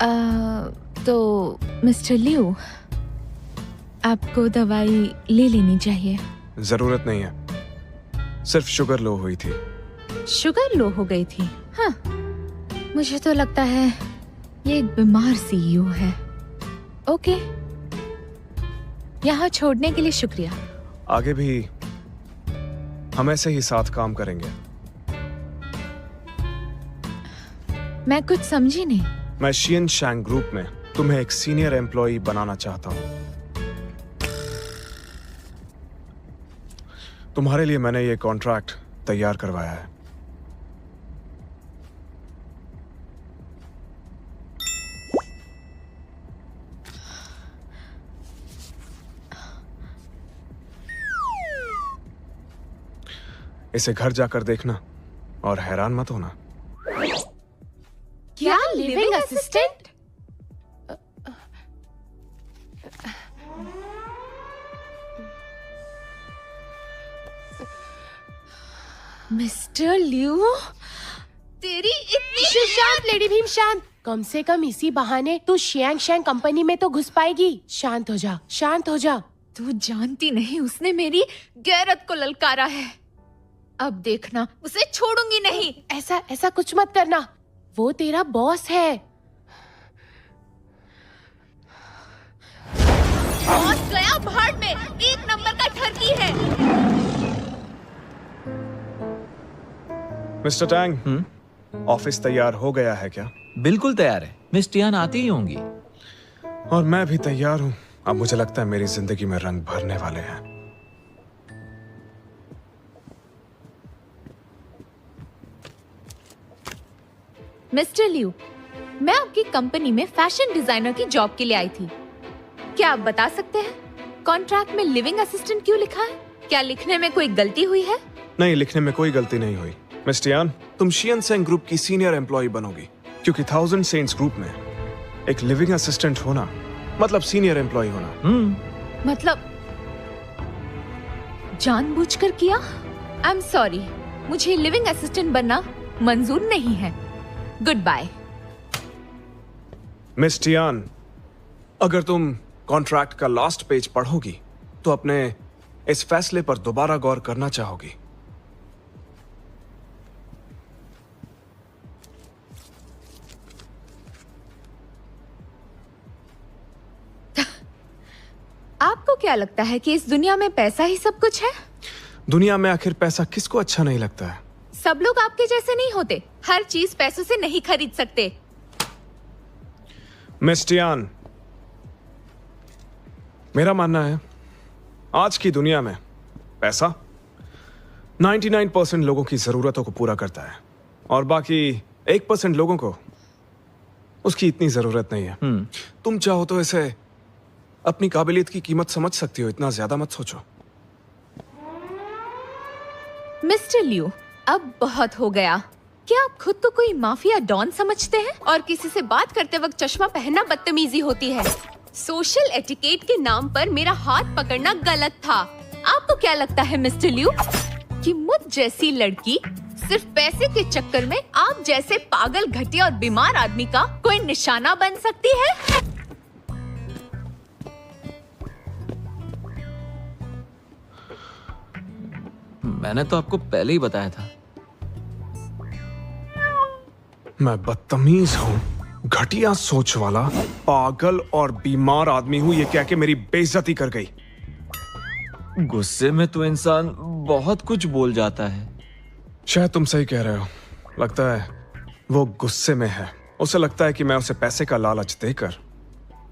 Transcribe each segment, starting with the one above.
तो मिस्टर लियो, आपको दवाई ले लेनी चाहिए। जरूरत नहीं है, सिर्फ शुगर लो हुई थी। शुगर लो हो गई थी? हाँ, मुझे तो लगता है ये एक बीमार सीईओ है। ओके, यहाँ छोड़ने के लिए शुक्रिया। आगे भी हम ऐसे ही साथ काम करेंगे। मैं कुछ समझी नहीं। मैं शियन शैंग ग्रुप में तुम्हें एक सीनियर एम्प्लॉय बनाना चाहता हूँ। तुम्हारे लिए मैंने ये कॉन्ट्रैक्ट तैयार करवाया है। इसे घर जाकर देखना और हैरान मत होना। क्या लिविंग असिस्टेंट? मिस्टर लियो, तेरी इतनी शांत लेडी भीम, शांत। कम से कम इसी बहाने तू शियांग शैंग कंपनी में तो घुस पाएगी। शांत हो जा, शांत हो जा। तू जानती नहीं उसने मेरी गैरत को ललकारा है। अब देखना, उसे छोड़ूंगी नहीं। ऐसा कुछ मत करना, वो तेरा बॉस है। बॉस गया भाड़ में, एक नंबर का ठरकी है। मिस्टर टैंग, ऑफिस तैयार हो गया है क्या? बिल्कुल तैयार है, मिस टियान आती ही होंगी। और मैं भी तैयार हूँ। अब मुझे लगता है मेरी जिंदगी में रंग भरने वाले हैं। मिस्टर लियू, मैं आपकी कंपनी में फैशन डिजाइनर की जॉब के लिए आई थी। क्या आप बता सकते हैं कॉन्ट्रैक्ट में लिविंग असिस्टेंट क्यों लिखा है? क्या लिखने में कोई गलती हुई है? नहीं, लिखने में कोई गलती नहीं हुई। मिस टियान, तुम शियन शैंग ग्रुप की सीनियर एम्प्लॉय बनोगी, क्योंकि थाउजेंड सेंट्स ग्रुप में एक लिविंग असिस्टेंट होना मतलब सीनियर एम्प्लॉय होना। मतलब जानबूझकर किया? आई एम सॉरी, मुझे लिविंग असिस्टेंट बनना मंजूर नहीं है। Good bye. मिस टियान, अगर तुम कॉन्ट्रैक्ट का लास्ट पेज पढ़ोगी तो अपने इस फैसले पर दोबारा गौर करना चाहोगी। आपको क्या लगता है कि इस दुनिया में पैसा ही सब कुछ है? दुनिया में आखिर पैसा किसको अच्छा नहीं लगता है? सब लोग आपके जैसे नहीं होते। हर चीज पैसों से नहीं खरीद सकते। मिस टियान, मेरा मानना है आज की दुनिया में पैसा 99% लोगों की जरूरतों को पूरा करता है और बाकी 1% लोगों को उसकी इतनी जरूरत नहीं है। तुम चाहो तो इसे अपनी काबिलियत की कीमत समझ सकती हो, इतना ज्यादा मत सोचो। मिस्टर लियू, अब बहुत हो गया। क्या आप खुद को कोई माफिया डॉन समझते हैं? और किसी से बात करते वक्त चश्मा पहनना बदतमीजी होती है। सोशल एटिकेट के नाम पर मेरा हाथ पकड़ना गलत था। आपको क्या लगता है मिस्टर लियू कि मुझ जैसी लड़की सिर्फ पैसे के चक्कर में आप जैसे पागल, घटिया और बीमार आदमी का कोई निशाना बन सकती है? मैंने तो आपको पहले ही बताया था। मैं बदतमीज हूँ, घटिया सोच वाला, पागल और बीमार आदमी हूँ, ये कह के मेरी बेइज्जती कर गई। गुस्से में तो इंसान बहुत कुछ बोल जाता है। शायद तुम सही कह रहे हो। लगता है वो गुस्से में है। उसे लगता है कि मैं उसे पैसे का लालच देकर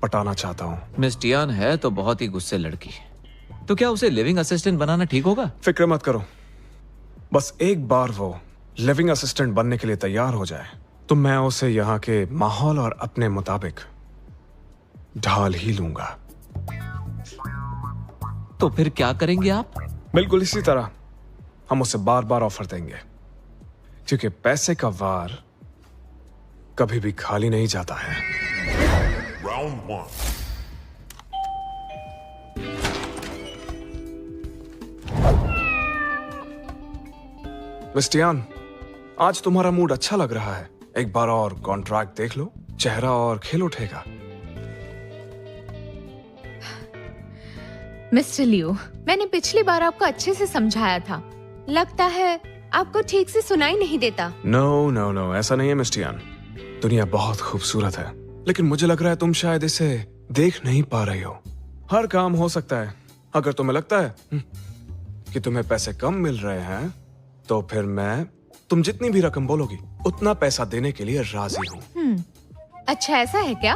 पटाना चाहता हूँ। मिस टियान है तो बहुत ही गुस्से लड़की। तो क्या उसे लिविंग असिस्टेंट बनाना ठीक होगा? फिक्र मत करो, बस एक बार वो लिविंग असिस्टेंट बनने के लिए तैयार हो जाए तो मैं उसे यहाँ के माहौल और अपने मुताबिक ढाल ही लूंगा। तो फिर क्या करेंगे आप? बिल्कुल इसी तरह हम उसे बार बार ऑफर देंगे, क्योंकि पैसे का वार कभी भी खाली नहीं जाता है। Round 1. मिस टियान, आज तुम्हारा मूड अच्छा लग रहा है। एक बार और कॉन्ट्रैक्ट देख लो, चेहरा और खिल उठेगा। मिस्टर लियो, मैंने पिछली बार आपको अच्छे से समझाया था। लगता है आपको ठीक से सुनाई नहीं देता। नो नो नो, ऐसा नहीं है मिस टियान। दुनिया बहुत खूबसूरत है, लेकिन मुझे लग रहा है तुम शायद इसे देख नहीं पा रही हो। हर काम हो सकता है। अगर तुम्हें लगता है कि तुम्हें पैसे कम मिल रहे हैं, तो फिर मैं तुम जितनी भी रकम बोलोगी उतना पैसा देने के लिए राजी हूँ। अच्छा, ऐसा है क्या?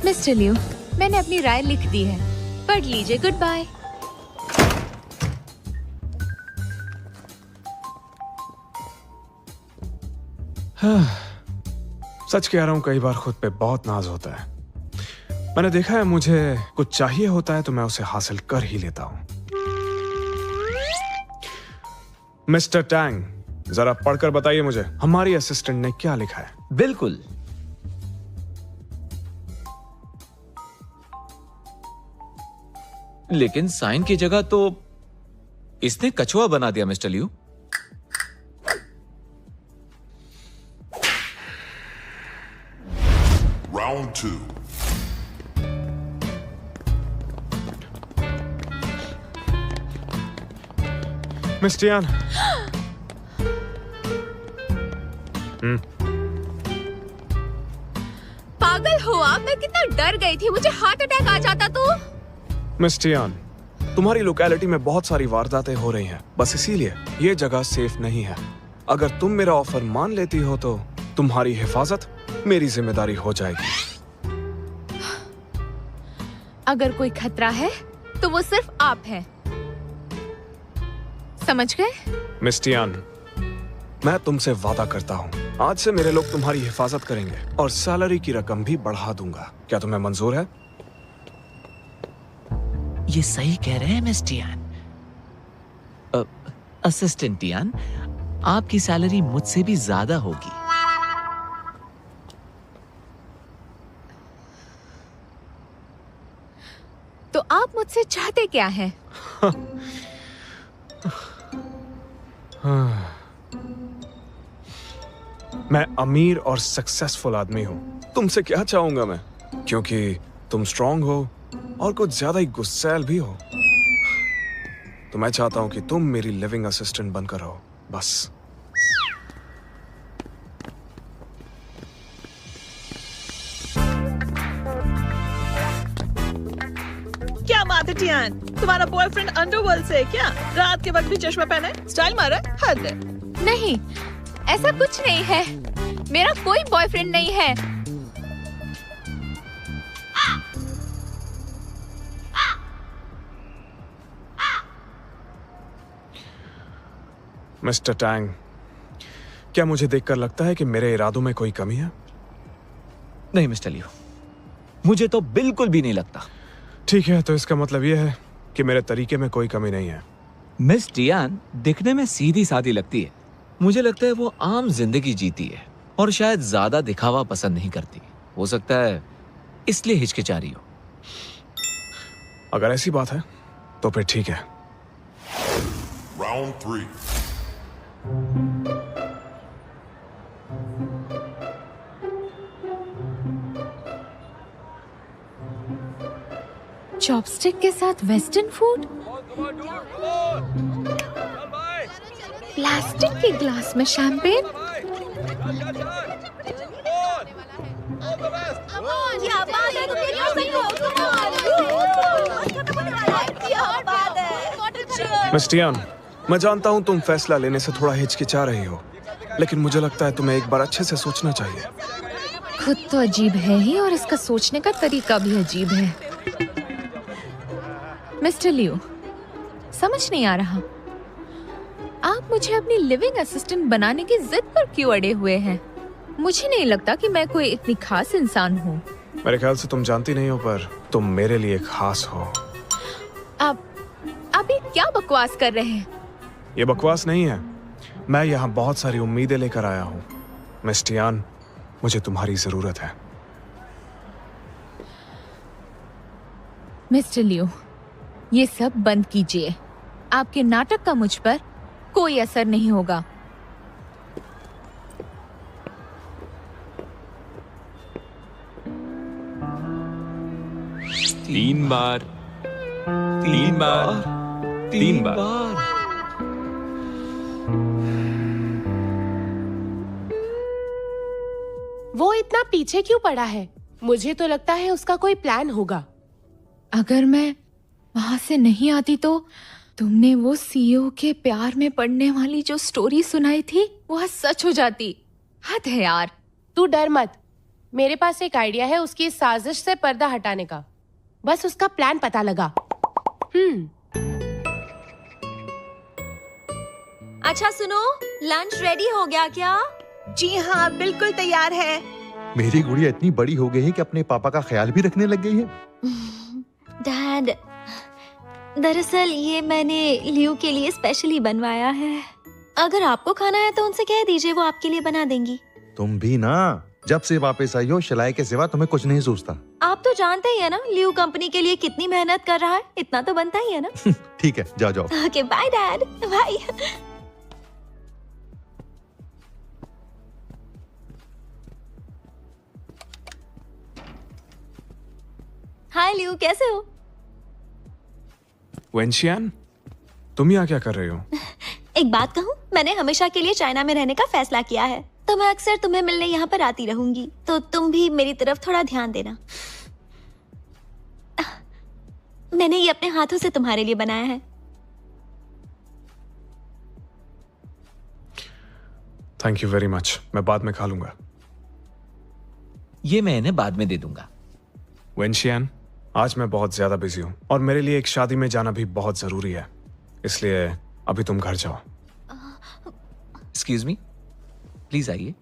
मिस्टर लियो, मैंने अपनी राय लिख दी है, पढ़ लीजिए। Good bye. सच कह रहा हूँ, कई बार खुद पे बहुत नाज होता है। मैंने देखा है, मुझे कुछ चाहिए होता है तो मैं उसे हासिल कर ही लेता हूँ। मिस्टर टैंग, जरा पढ़कर बताइए मुझे हमारी असिस्टेंट ने क्या लिखा है। बिल्कुल। लेकिन साइन की जगह तो इसने कछुआ बना दिया mister Liu. Round 2. Miss Tian, पागल हो आप? मैं कितना डर गई थी, मुझे हार्ट अटैक आ जाता तो। मिस टियान, तुम्हारी लोकेलिटी में बहुत सारी वारदातें हो रही हैं। बस इसीलिए ये जगह सेफ नहीं है। अगर तुम मेरा ऑफर मान लेती हो तो तुम्हारी हिफाजत मेरी जिम्मेदारी हो जाएगी। अगर कोई खतरा है तो वो सिर्फ आप हैं। समझ गए? मिस टियान, मैं तुमसे वादा करता हूँ, आज से मेरे लोग तुम्हारी हिफाजत करेंगे और सैलरी की रकम भी बढ़ा दूंगा। क्या तुम्हें मंजूर है? ये सही कह रहे हैं मिस टियान। असिस्टेंट टियान, आपकी सैलरी मुझसे भी ज्यादा होगी। तो आप मुझसे चाहते क्या हैं? मैं अमीर और सक्सेसफुल आदमी हूँ। तुमसे क्या चाहूंगा मैं, क्योंकि तुम स्ट्रांग हो और कुछ ज्यादा ही गुस्सैल भी हो। तो मैं चाहता हूँ कि तुम मेरी लिविंग असिस्टेंट बनकर रहो, बस। क्या बात है टियान, तुम्हारा बॉयफ्रेंड अंडरवर्ल्ड से है क्या? रात के वक्त भी चश्मा पहना है, स्टाइल मारा है, हद है। नहीं, ऐसा कुछ नहीं है। मेरा कोई बॉयफ्रेंड नहीं है। मिस्टर टैंग, क्या मुझे देखकर लगता है कि मेरे इरादों में कोई कमी है? नहीं मिस्टर लियू, मुझे तो बिल्कुल भी नहीं लगता। ठीक है, तो इसका मतलब यह है कि मेरे तरीके में कोई कमी नहीं है। मिस टियान दिखने में सीधी सादी लगती है। मुझे लगता है वो आम जिंदगी जीती है और शायद ज्यादा दिखावा पसंद नहीं करती। हो सकता है इसलिए हिचकिचा रही हो। अगर ऐसी बात है तो फिर ठीक है। Round 3. चॉपस्टिक के साथ वेस्टर्न फूड, प्लास्टिक के ग्लास में शैंपेन। मिस टियान, मैं जानता हूं तुम फैसला लेने से थोड़ा हिचकिचा रही हो, लेकिन मुझे लगता है तुम्हें एक बार अच्छे से सोचना चाहिए। खुद तो अजीब है ही और इसका सोचने का तरीका भी अजीब है। मिस्टर लियो, समझ नहीं आ रहा, आप मुझे अपनी लिविंग असिस्टेंट बनाने की जिद पर क्यों अड़े हुए हैं? मुझे नहीं लगता कि मैं कोई इतनी खास इंसान हूँ। मेरे ख्याल से तुम जानती नहीं हो, पर तुम मेरे लिए खास हो। आप ये क्या बकवास कर रहे हैं? ये बकवास नहीं है, मैं यहाँ बहुत सारी उम्मीदें लेकर आया हूँ। मिस टियान, मुझे तुम्हारी जरूरत है। मिस्टर लियो, ये सब बंद कीजिए। आपके नाटक का मुझ पर कोई असर नहीं होगा। तीन बार, तीन बार, तीन बार। वो इतना पीछे क्यों पड़ा है? मुझे तो लगता है उसका कोई प्लान होगा। अगर मैं वहां से नहीं आती तो तुमने वो सीईओ के प्यार में पड़ने वाली जो स्टोरी सुनाई थी वो आज सच हो जाती। हद है यार। तू डर मत, मेरे पास एक आइडिया है उसकी इस साजिश से पर्दा हटाने का। बस उसका प्लान पता लगा। अच्छा सुनो, लंच रेडी हो गया क्या? जी हाँ, बिल्कुल तैयार है। मेरी गुड़िया इतनी बड़ी हो गई है कि अपने पापा का ख्याल भी रखने लग गई है। डैड, दरअसल ये मैंने लियो के लिए स्पेशली बनवाया है। अगर आपको खाना है तो उनसे कह दीजिए, वो आपके लिए बना देंगी। तुम भी ना, जब से वापस आई हो शलाई के सिवा तुम्हें कुछ नहीं सोचता। आप तो जानते ही है ना लियो कंपनी के लिए कितनी मेहनत कर रहा है, इतना तो बनता ही है ना। ठीक है, जाओ जाओ। Okay bye dad, bye. Hi Leo, कैसे हो? वेंशियान, तुम यहाँ क्या कर रहे हो? एक बात कहूँ, मैंने हमेशा के लिए चाइना में रहने का फैसला किया है, तो मैं अक्सर तुम्हें मिलने यहाँ पर आती रहूंगी, तो तुम भी मेरी तरफ थोड़ा ध्यान देना। मैंने ये अपने हाथों से तुम्हारे लिए बनाया है। थैंक यू वेरी मच, मैं बाद में खा लूंगा। ये मैं इन्हें बाद में दे दूंगा। वेंशियान, आज मैं बहुत ज्यादा बिजी हूँ और मेरे लिए एक शादी में जाना भी बहुत जरूरी है, इसलिए अभी तुम घर जाओ। एक्सक्यूज मी, प्लीज आइए।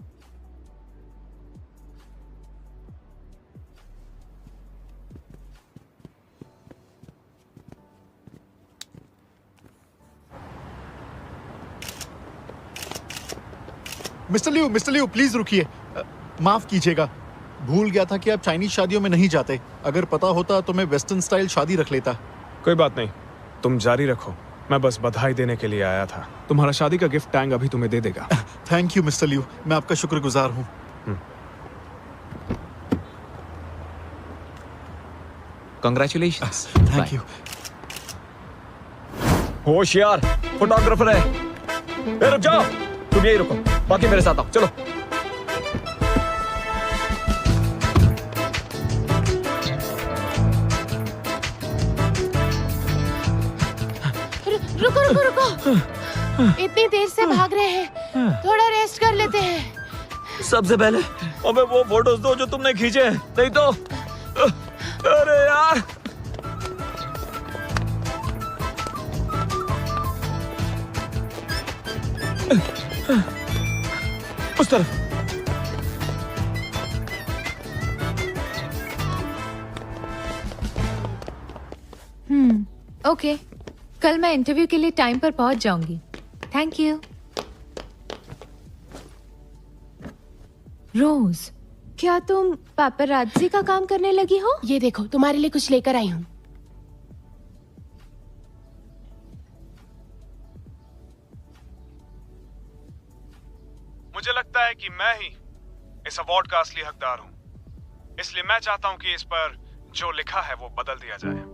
मिस्टर लियो प्लीज रुकिए। माफ कीजिएगा, भूल गया था कि आप चाइनीज शादियों में नहीं जाते। अगर पता होता तो मैं वेस्टर्न स्टाइल शादी रख लेता। कोई बात नहीं, तुम जारी रखो, मैं बस बधाई देने के लिए आया था। तुम्हारा शादी का गिफ्ट टैंग अभी तुम्हें दे देगा। थैंक यू मिस्टर लियो, मैं आपका शुक्रगुजार हूँ। कांग्रेचुलेशंस। Thank you. होशियार, फोटोग्राफर है। रुक जाओ, तुम यही रुको, बाकी मेरे साथ आओ, चलो। रुको रुको रुको, इतनी देर से भाग रहे हैं, थोड़ा रेस्ट कर लेते हैं। सबसे पहले हमें वो फोटोज दो जो तुमने खींचे, नहीं तो अरे यार। उस तरफ। ओके, कल मैं इंटरव्यू के लिए टाइम पर पहुंच जाऊंगी। Thank you. रोज, क्या तुम पापराज़ी का काम करने लगी हो? ये देखो, तुम्हारे लिए कुछ लेकर आई हूँ। मुझे लगता है कि मैं ही इस अवार्ड का असली हकदार हूँ, इसलिए मैं चाहता हूँ कि इस पर जो लिखा है वो बदल दिया जाए।